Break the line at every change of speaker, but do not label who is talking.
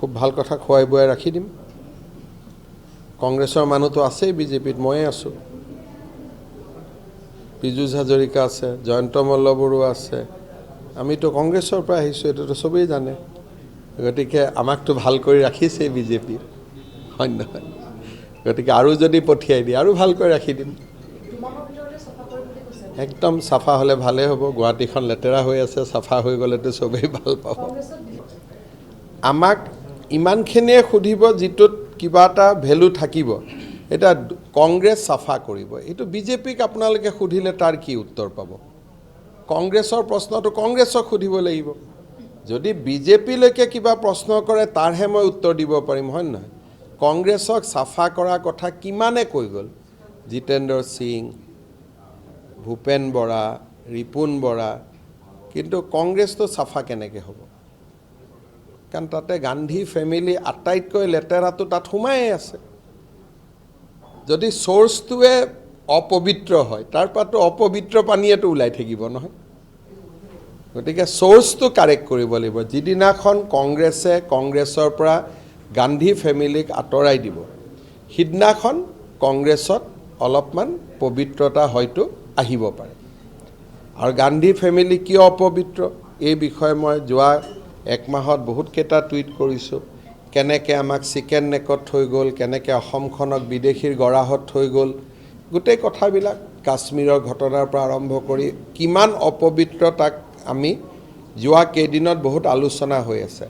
খুব ভাল কথা খুৱাই বুৱাই ৰাখি দিম। কংগ্ৰেছৰ মানুহটো আছেই বিজেপিত, ময়ে আছোঁ। পীযুষ হাজৰিকা আছে, জয়ন্ত মল্লবৰুৱা আছে। আমিতো কংগ্ৰেছৰ পৰা আহিছোঁ, এইটোতো চবেই জানে। গতিকে আমাকতো ভাল কৰি ৰাখিছেই বিজেপি, হয় নহয়? গতিকে আৰু যদি পঠিয়াই দিয়ে আৰু ভালকৈ ৰাখি দিম। একদম চাফা হ'লে ভালেই হ'ব। গুৱাহাটীখন লেতেৰা হৈ আছে, চাফা হৈ গ'লেতো চবেই ভাল পাব। আমাক ইমানখিনিয়ে সুধিব যিটোত কিবা এটা ভেলু থাকিব। এতিয়া কংগ্ৰেছ চাফা কৰিব, এইটো বিজেপিক আপোনালোকে সুধিলে তাৰ কি উত্তৰ পাব? কংগ্ৰেছৰ প্ৰশ্নটো কংগ্ৰেছক সুধিব লাগিব। যদি বিজেপিলৈকে কিবা প্ৰশ্ন কৰে তাৰহে মই উত্তৰ দিব পাৰিম, হয় নহয়? কংগ্ৰেছক চাফা কৰাৰ কথা কিমানে কৈ গ'ল? জিতেন্দ্ৰ সিং, ভূপেন বৰা, ৰিপুণ বৰা, কিন্তু কংগ্ৰেছটো চাফা কেনেকৈ হ'ব? কাৰণ তাতে গান্ধী ফেমিলি আটাইতকৈ লেতেৰাটো তাত সোমাই আছে। যদি চ'ৰ্চটোৱে অপবিত্ৰ হয়, তাৰ পৰাতো অপবিত্ৰ পানীয়েতো ওলাই থাকিব নহয়। গতিকে চ'ৰ্চটো কাৰেক্ট কৰিব লাগিব। যিদিনাখন কংগ্ৰেছৰ পৰা গান্ধী ফেমিলিক আঁতৰাই দিব, সিদিনাখন কংগ্ৰেছত অলপমান পবিত্ৰতা হয়তো আহিব পাৰে। আৰু গান্ধী ফেমিলি কিয় অপবিত্ৰ, এই বিষয়ে মই যোৱা এক মাহত বহুতকেইটা টুইট কৰিছোঁ। কেনেকৈ আমাক চিকেন নেকত থৈ গ'ল, কেনেকৈ অসমখনক বিদেশীৰ গৰাহত থৈ গ'ল, গোটেই কথাবিলাক কাশ্মীৰৰ ঘটনাৰ পৰা আৰম্ভ কৰি কিমান অপবিত্ৰ তাক আমি যোৱা কেইদিনত বহুত আলোচনা হৈ আছে।